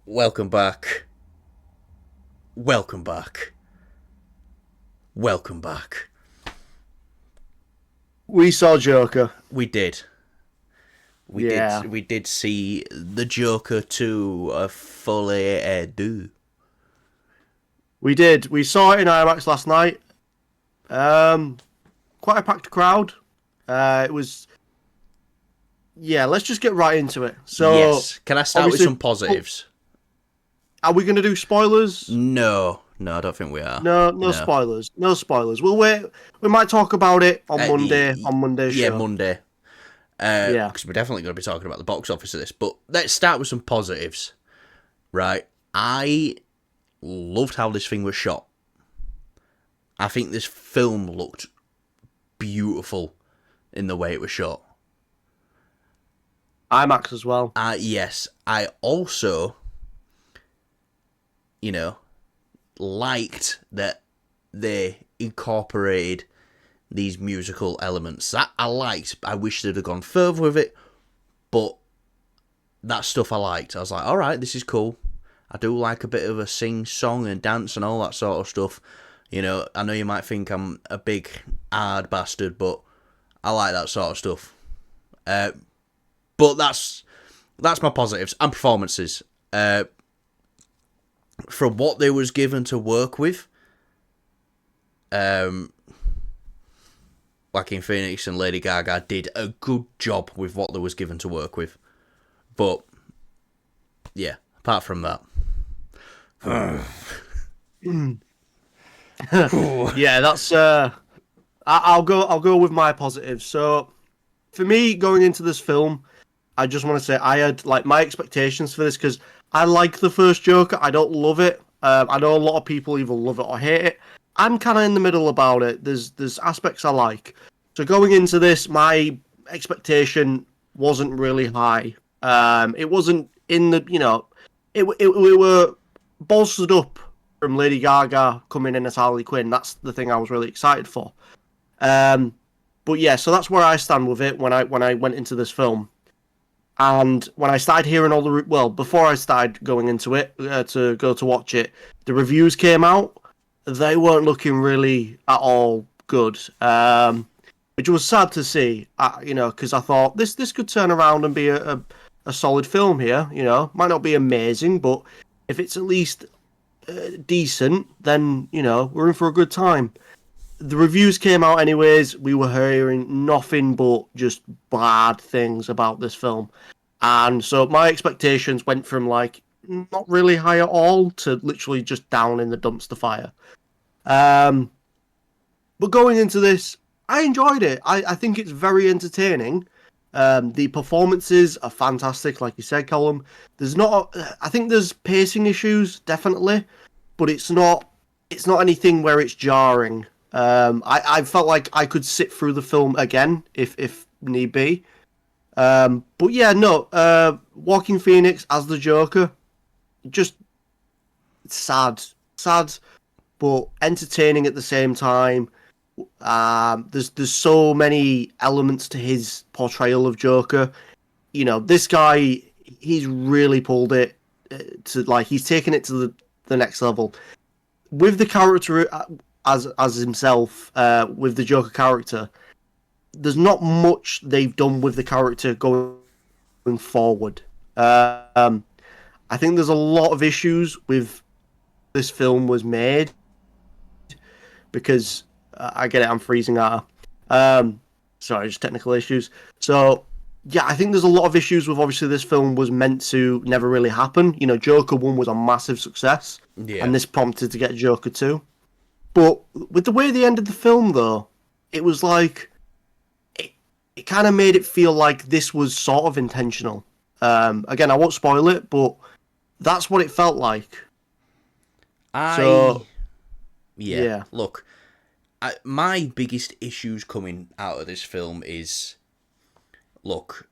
Welcome back. Welcome back. Welcome back. We saw Joker. We did. We Yeah, did. We did see the Joker to a Folie Deux. we did. We saw it in IMAX last night. Um, Quite a packed crowd. It was. Yeah, let's just get right into it. So, Yes. Can I start with obviously, some positives? are we going to do spoilers? No, I don't think we are. No, no No. spoilers. No spoilers. We'll wait. We might talk about it on Monday. Y- On Monday's yeah, show. Monday. Yeah, Because we're definitely going to be talking about the box office of this. But let's start with some positives. Right. I loved how this thing was shot. I think this film looked beautiful in the way it was shot. IMAX as well. Yes, I also, you know, liked that they incorporated these musical elements. That I liked. I wish they'd have gone further with it, but that stuff I liked. I was like, all right, this is cool. I do like a bit of a sing, song, and dance and all that sort of stuff. I know you might think I'm a big hard bastard, but I like that sort of stuff. But that's my positives and performances. From what they was given to work with, Joaquin Phoenix and Lady Gaga did a good job with what they was given to work with. But yeah, apart from that, Yeah, that's. I'll go. I'll go with my positives. So, for me, going into this film, I just want to say I had like my expectations for this because I like the first Joker. I don't love it. I know a lot of people either love it or hate it. I'm kind of in the middle about it. There's aspects I like. So going into this, my expectation wasn't really high. It wasn't in the we were bolstered up from Lady Gaga coming in as Harley Quinn. That's the thing I was really excited for. Um, but yeah, so that's where I stand with it when I went into this film. And when I started hearing all before I started going into it to go to watch it, the reviews came out. They weren't looking really at all good, which was sad to see. Because I thought this could turn around and be a solid film here. Might not be amazing, but if it's at least decent, then we're in for a good time. The reviews came out anyways. We were hearing nothing but just bad things about this film. And so my expectations went from like not really high at all to literally just down in the dumpster fire. Um, but going into this, I enjoyed it. I think it's very entertaining. The performances are fantastic, like you said, Colin. I think there's pacing issues, definitely, but it's not anything where it's jarring. I felt like I could sit through the film again if need be. But yeah, no. Walking Phoenix as the Joker, just sad, but entertaining at the same time. There's so many elements to his portrayal of Joker. This guy, he's really pulled it to like he's taken it to the next level with the character as himself. With the Joker character, there's not much they've done with the character going forward. I think there's a lot of issues with this film was made because I get it. I'm freezing out. Sorry, just technical issues. So yeah, I think there's a lot of issues with obviously this film was meant to never really happen. Joker 1 was a massive success, yeah, and this prompted to get Joker 2. But with the way they ended the film, though, it was like it kind of made it feel like this was sort of intentional. Again, I won't spoil it, but that's what it felt like. I So yeah. yeah, Look, my biggest issues coming out of this film is, look,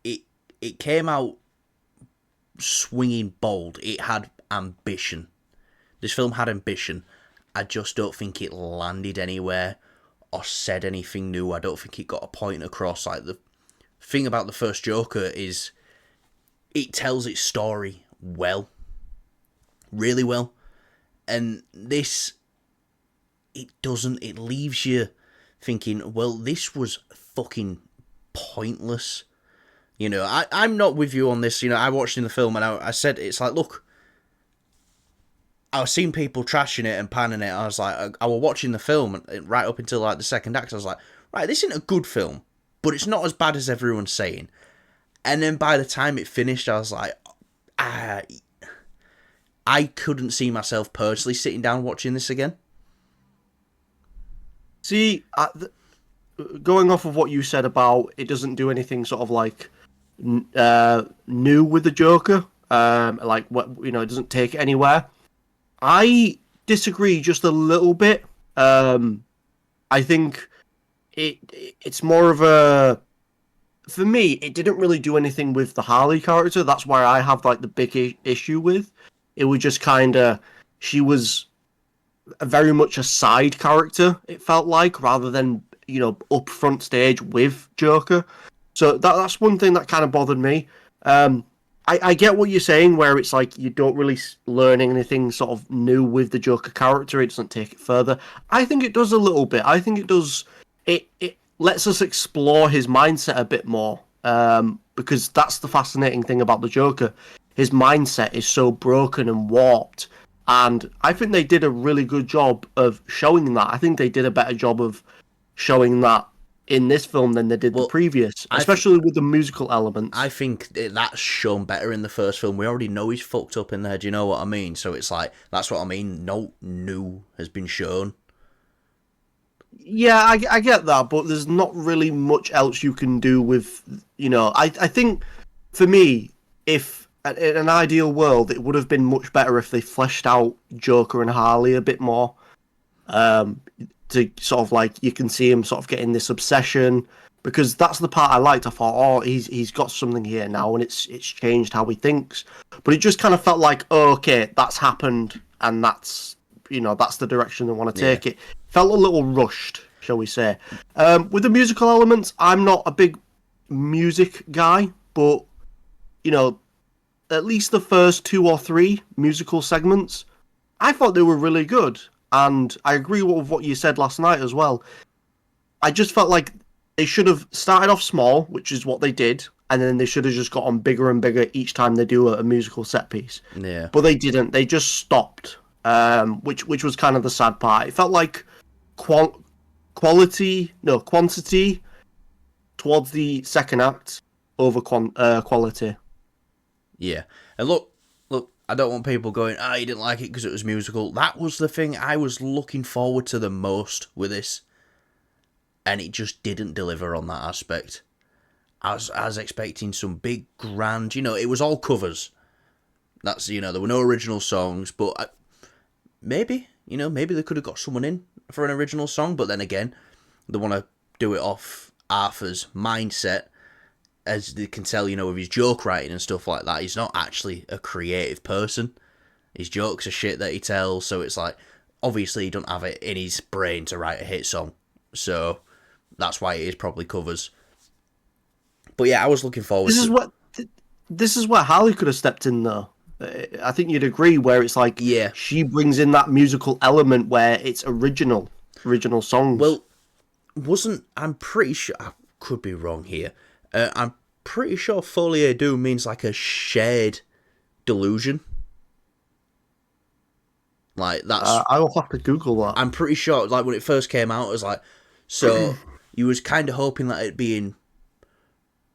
it it came out swinging bold. It had ambition. This film had ambition. I just don't think it landed anywhere or said anything new. I don't think it got a point across. Like, the thing about the first Joker is it tells its story well, really well, and this, it doesn't. It leaves you thinking, well, this was fucking pointless. You know, I'm not with you on this. You know, I watched in the film and I said, it's like, look, I was seeing people trashing it and panning it. I was like, I was watching the film and right up until like the second act. I was like, right, this isn't a good film, but it's not as bad as everyone's saying. And then by the time it finished, I was like, I couldn't see myself personally sitting down watching this again. See, going off of what you said about it doesn't do anything sort of like new with the Joker, like what it doesn't take it anywhere. I disagree just a little bit. I think it's more of a, for me, it didn't really do anything with the Harley character. That's why I have like the big issue with. It was just kind of, she was very much a side character, it felt like, rather than, up front stage with Joker. So that's one thing that kind of bothered me. I get what you're saying, where it's like you don't really learn anything sort of new with the Joker character. It doesn't take it further. I think it does a little bit. I think it does. It lets us explore his mindset a bit more, because that's the fascinating thing about the Joker. His mindset is so broken and warped, and I think they did a really good job of showing that. I think they did a better job of showing that in this film than they did the previous, especially with the musical elements. I think that's shown better in the first film. We already know he's fucked up in there, do you know what I mean? So it's like, that's what I mean, no new has been shown. Yeah, I get that, but there's not really much else you can do with, I think, for me, if in an ideal world, it would have been much better if they fleshed out Joker and Harley a bit more. To sort of like, you can see him sort of getting this obsession, because that's the part I liked. I thought, oh, he's got something here now, and it's changed how he thinks. But it just kind of felt like, oh, okay, that's happened, and that's that's the direction they want to take it. Felt a little rushed, shall we say? With the musical elements, I'm not a big music guy, but at least the first 2 or 3 musical segments, I thought they were really good. And I agree with what you said last night as well. I just felt like they should have started off small, which is what they did, and then they should have just got on bigger and bigger each time they do a musical set piece. Yeah. But they didn't. They just stopped, which was kind of the sad part. It felt like quantity towards the second act over quality. Yeah. And look, I don't want people going, you didn't like it because it was musical. That was the thing I was looking forward to the most with this. And it just didn't deliver on that aspect. I was expecting some big, grand, it was all covers. That's, there were no original songs, but maybe they could have got someone in for an original song, but then again, they want to do it off Arthur's mindset. As they can tell, with his joke writing and stuff like that, he's not actually a creative person. His jokes are shit that he tells, so it's like, obviously he don't have it in his brain to write a hit song. So that's why it is probably covers. But yeah, I was looking forward This is where Harley could have stepped in, though. I think you'd agree, where it's like, she brings in that musical element where it's original songs. Well, I'm pretty sure, I could be wrong here, I'm pretty sure Folie Deux means like a shared delusion. Like, that's... I will have to Google that. I'm pretty sure, like, when it first came out, it was like... So, you was kind of hoping that it'd be in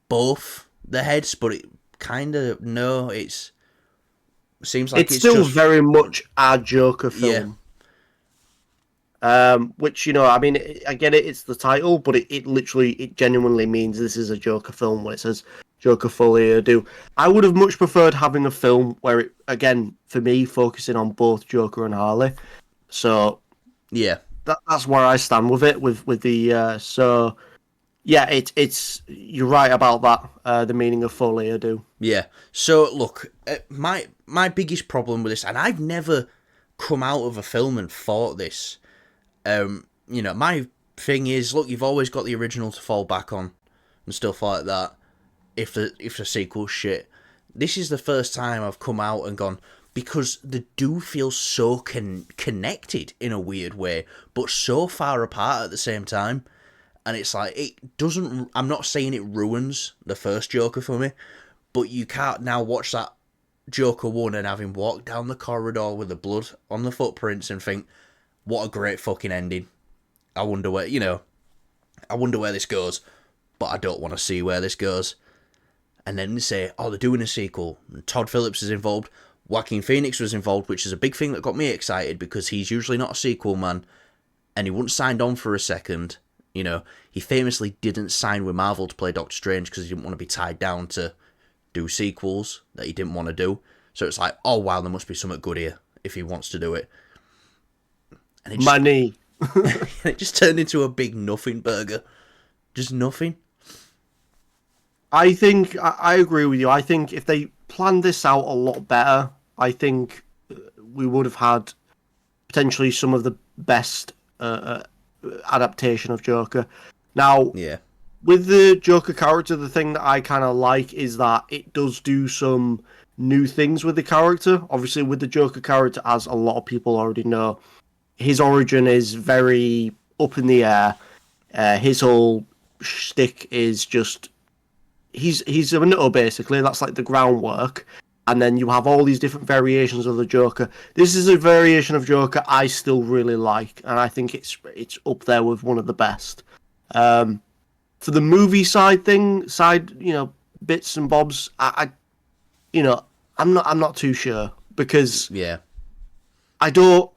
both the heads, but it kind of... No, it seems like it's still just... very much a Joker film. Which, I mean, I get it, it's the title, but it genuinely means this is a Joker film when it says Joker Folie Deux. I would have much preferred having a film where it, again, for me, focusing on both Joker and Harley. So, yeah, that's where I stand with it, with the, so, yeah, it's, you're right about that, the meaning of Folie Deux. Yeah, so, look, my biggest problem with this, and I've never come out of a film and thought this, my thing is, look, you've always got the original to fall back on and stuff like that. If the sequel's shit, this is the first time I've come out and gone, because they do feel so connected in a weird way, but so far apart at the same time. And it's like, it doesn't, I'm not saying it ruins the first Joker for me, but you can't now watch that Joker 1 and have him walk down the corridor with the blood on the footprints and think, what a great fucking ending. I wonder where, I wonder where this goes, but I don't want to see where this goes. And then they say, oh, they're doing a sequel. And Todd Phillips is involved. Joaquin Phoenix was involved, which is a big thing that got me excited because he's usually not a sequel man. And he wasn't signed on for a second. He famously didn't sign with Marvel to play Doctor Strange because he didn't want to be tied down to do sequels that he didn't want to do. So it's like, oh, wow, there must be something good here if he wants to do it. And it just, Money. it just turned into a big nothing burger. Just nothing. I think I agree with you. I think if they planned this out a lot better, I think we would have had potentially some of the best adaptation of Joker. Now, Yeah. with the Joker character, the thing that I kind of like is that it does do some new things with the character. Obviously, with the Joker character, as a lot of people already know, his origin is very up in the air. His whole shtick is just he's a nutto, basically. That's like the groundwork. And then you have all these different variations of the Joker. This is a variation of Joker I still really like, and I think it's up there with one of the best. For the movie bits and bobs, I'm not too sure because Yeah. I don't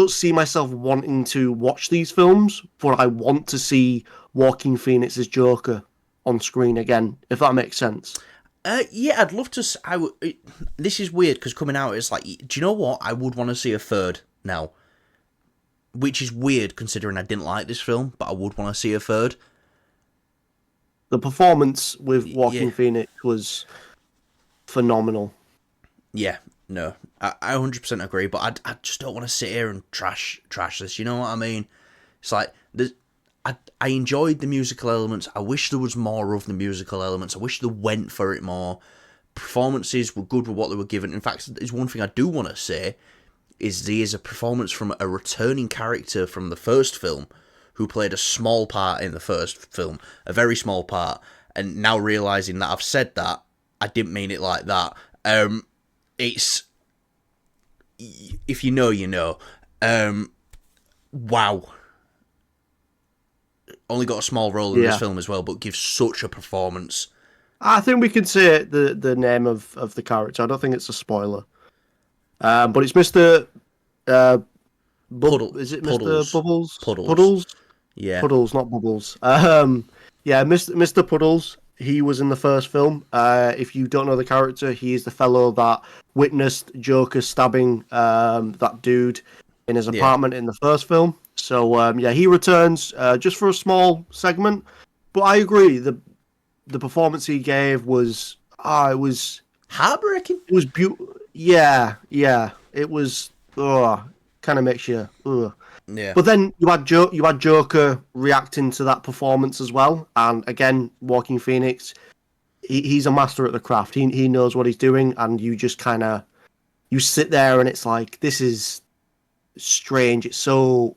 see myself wanting to watch these films, but I want to see Joaquin Phoenix's Joker on screen again, if that makes sense. Yeah, I'd love to. This is weird because coming out, it's like, do you know what? I would want to see a third now, which is weird considering I didn't like this film, but I would want to see a third. The performance with Joaquin Phoenix was phenomenal. Yeah, no, I 100% agree, but I just don't want to sit here and trash this. You know what I mean? It's like I enjoyed the musical elements. I wish there was more of the musical elements. I wish they went for it more. Performances were good with what they were given. In fact, there's one thing I do want to say is there's a performance from a returning character from the first film who played a small part in the first film, a very small part. And now realising that I've said that, I didn't mean it like that. It's, if you know, you know. Wow. Only got a small role in this film as well, but gives such a performance. I think we can say the name of the character. I don't think it's a spoiler. But it's Mr. Is it Mr. Bubbles? Puddles? Yeah. Puddles, not Bubbles. Mr. Puddles. He was in the first film. If you don't know the character, he is the fellow that witnessed Joker stabbing that dude in his apartment in the first film. So, he returns just for a small segment. But I agree, the performance he gave was... it was... heartbreaking? It was beautiful. Yeah. It was... kind of makes you... Yeah. But then you had Joker reacting to that performance as well. And again, Joaquin Phoenix, he's a master at the craft. He knows what he's doing. And you just kind of... You sit there and it's like, this is strange. It's so...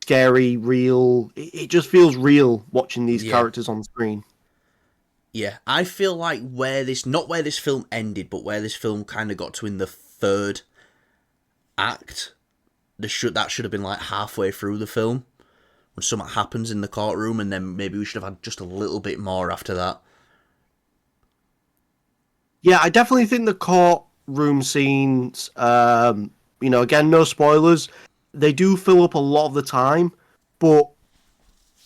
scary, real. It just feels real watching these characters on screen. Yeah, I feel like not where this film ended, but where this film kind of got to in the third act, that should have been like halfway through the film when something happens in the courtroom, and then maybe we should have had just a little bit more after that. Yeah, I definitely think the courtroom scenes, again, no spoilers, they do fill up a lot of the time, but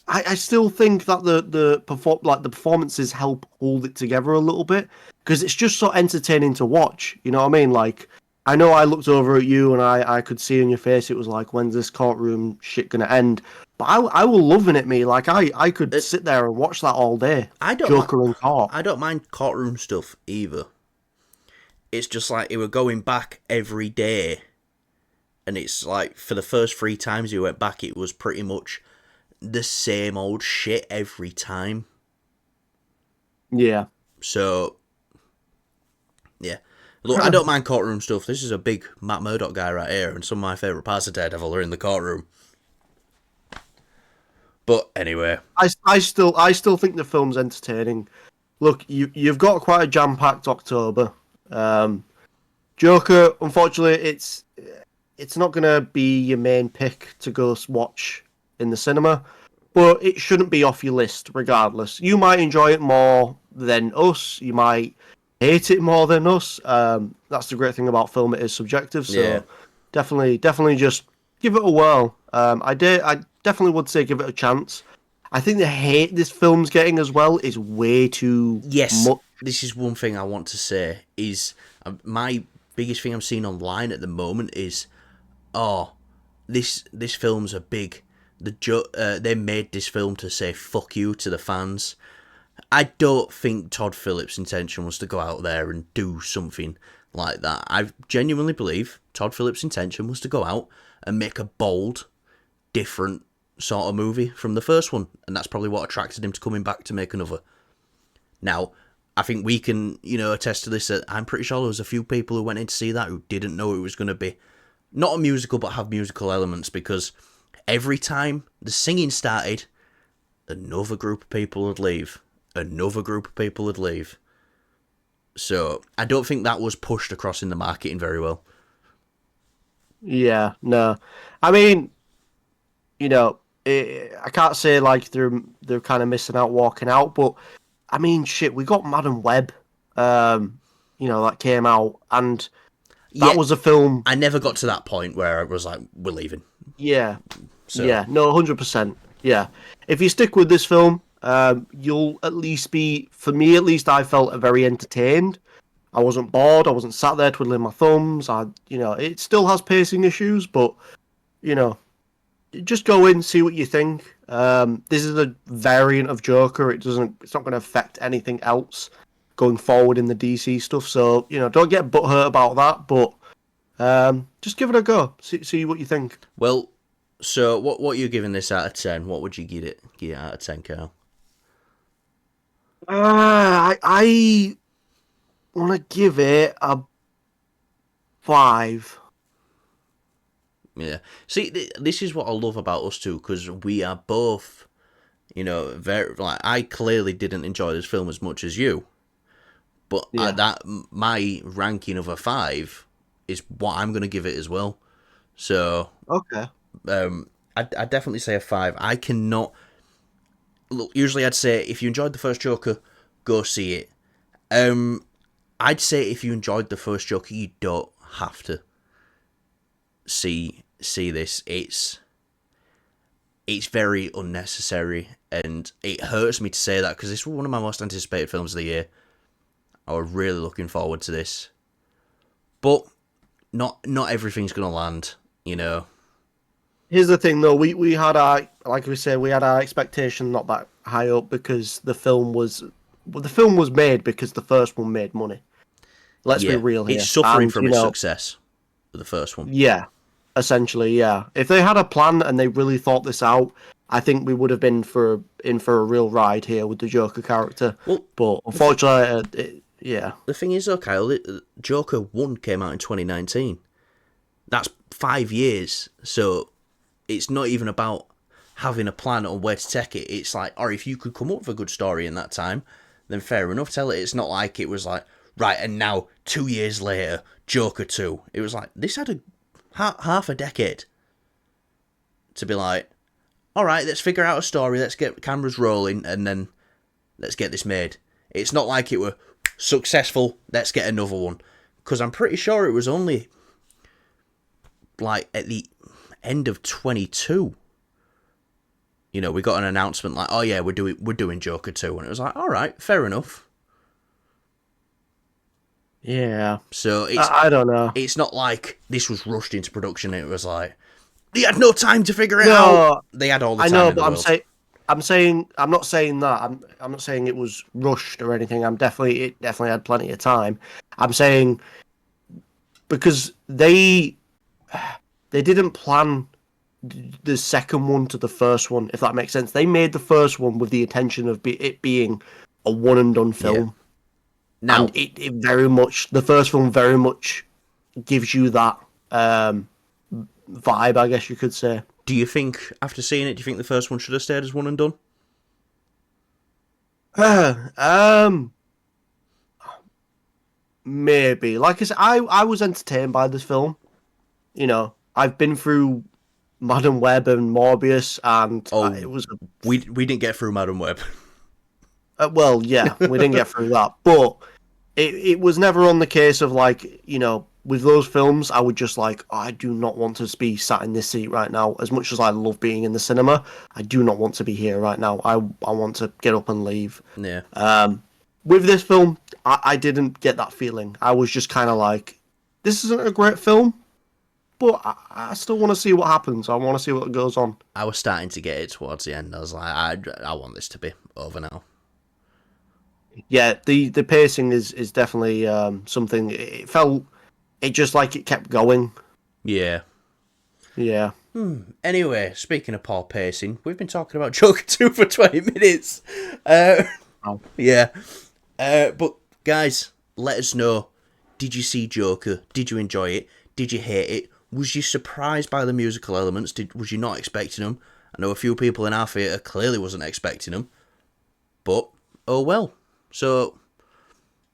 I still think that the performances help hold it together a little bit because it's just so entertaining to watch. You know what I mean? Like, I know I looked over at you and I could see on your face it was like, when's this courtroom shit gonna end? But I was loving it, me. Like, I could sit there and watch that all day. Joker and court. I don't mind courtroom stuff either. It's just like, it were going back every day. And it's like, for the first 3 times you went back, it was pretty much the same old shit every time. Yeah. So, Yeah. Look, I don't mind courtroom stuff. This is a big Matt Murdock guy right here, and some of my favourite parts of Daredevil are in the courtroom. But anyway, I still think the film's entertaining. Look, you've got quite a jam-packed October. Joker, unfortunately, it's not gonna be your main pick to go watch in the cinema, but it shouldn't be off your list regardless. You might enjoy it more than us. You might hate it more than us. That's the great thing about film; it is subjective. So yeah. definitely, just give it a whirl. I definitely would say give it a chance. I think the hate this film's getting as well is way too Yes, much. this is one thing I want to say is my biggest thing I'm seeing online at the moment is, oh, this film's a big. They made this film to say fuck you to the fans. I don't think Todd Phillips' intention was to go out there and do something like that. I genuinely believe Todd Phillips' intention was to go out and make a bold, different sort of movie from the first one, and that's probably what attracted him to coming back to make another. Now, I think we can, attest to this. That I'm pretty sure there was a few people who went in to see that who didn't know it was going to be not a musical, but have musical elements, because every time the singing started, another group of people would leave. Another group of people would leave. So I don't think that was pushed across in the marketing very well. Yeah, no. I mean, I can't say like they're kind of missing out walking out, but I mean, shit, we got Madam Web, that came out, and that Yeah, was a film. I never got to that point where I was like, we're leaving. Yeah, So yeah, no, 100%. Yeah, if you stick with this film, you'll at least be, for me at least, I felt very entertained. I wasn't bored. I wasn't sat there twiddling my thumbs. It still has pacing issues, but you know, just go in, see what you think. This is a variant of Joker. It's not going to affect anything else going forward in the DC stuff. So don't get butthurt about that. But just give it a go. See what you think. well, so what are you giving this out of 10? What would you give it out of 10, Carl? I want to give it a 5. Yeah. See, this is what I love about us two, because we are both, very like, I clearly didn't enjoy this film as much as you, but Yeah. my ranking of a 5 is what I'm going to give it as well. So Okay. I definitely say a 5. I cannot look. Usually, I'd say if you enjoyed the first Joker, go see it. I'd say if you enjoyed the first Joker, you don't have to see this. It's very unnecessary, and it hurts me to say that because this was one of my most anticipated films of the year. I was really looking forward to this, but not everything's gonna land. Here's the thing, though. We had we had our expectation not that high up because the film was made because the first one made money. Let's be Yeah, real here. it's suffering And from its success with the first one. yeah, essentially, yeah. If they had a plan and they really thought this out, I think we would have been in for a real ride here with the Joker character. Well, But unfortunately, yeah, the thing is, though, Kyle, Joker 1 came out in 2019. That's 5 years, so it's not even about having a plan on where to take it. It's like, or if you could come up with a good story in that time, then fair enough, tell it. It's not like it was like, right, and now 2 years later, Joker 2. It was like, this had half a decade to be like, all right, let's figure out a story, let's get cameras rolling, and then let's get this made. It's not like it were successful, let's get another one. Because I'm pretty sure it was only like at the end of 22. We got an announcement like, oh yeah, we're doing Joker 2, and it was like, all right, fair enough. yeah. So I don't know. it's not like this was rushed into production. It was like they had no time to figure it out. No, They had all the I time know, in the but world. I'm not saying that. I'm not saying it was rushed or anything. It definitely had plenty of time. I'm saying because they didn't plan the second one to the first one, if that makes sense. They made the first one with the intention of it being a one and done film. Now, and it very much, the first film very much gives you that vibe, I guess you could say. do you think, after seeing it, do you think the first one should have stayed as one and done? Maybe. Like I said, I was entertained by this film. You know, I've been through Madam Web and Morbius, and Oh, it was we didn't get through Madam Web. well, yeah, we didn't get through that, but it was never on the case of like, you know, with those films, I would just like, oh, I do not want to be sat in this seat right now. As much as I love being in the cinema, I do not want to be here right now. I want to get up and leave. Yeah. With this film, I didn't get that feeling. I was just kind of like, this isn't a great film, but I still want to see what happens. I want to see what goes on. I was starting to get it towards the end. I was like, I want this to be over now. Yeah, the pacing is definitely something. It just like it kept going. Yeah. Yeah. Anyway, speaking of poor pacing, we've been talking about Joker 2 for 20 minutes. Oh. Yeah. But, guys, let us know. Did you see Joker? Did you enjoy it? Did you hate it? Was you surprised by the musical elements? Was you not expecting them? I know a few people in our theatre clearly wasn't expecting them. But, oh well. So,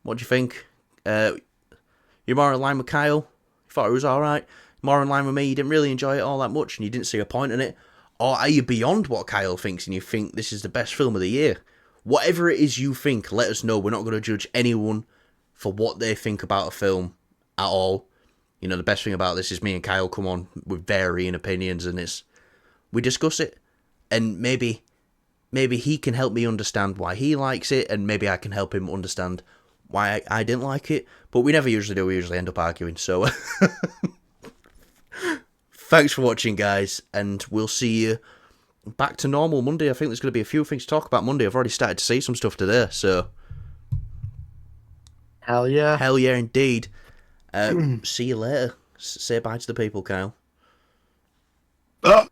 what do you think? You're more in line with Kyle? You thought it was alright? More in line with me? You didn't really enjoy it all that much and you didn't see a point in it? Or are you beyond what Kyle thinks and you think this is the best film of the year? Whatever it is you think, let us know. We're not going to judge anyone for what they think about a film at all. You know, the best thing about this is me and Kyle come on with varying opinions and we discuss it. And maybe he can help me understand why he likes it, and maybe I can help him understand why I didn't like it. But we never usually do. We usually end up arguing. So, thanks for watching, guys, and we'll see you back to normal Monday. I think there's going to be a few things to talk about Monday. I've already started to see some stuff today, so... Hell yeah. Hell yeah, indeed. See you later. Say bye to the people, Kyle. Oh.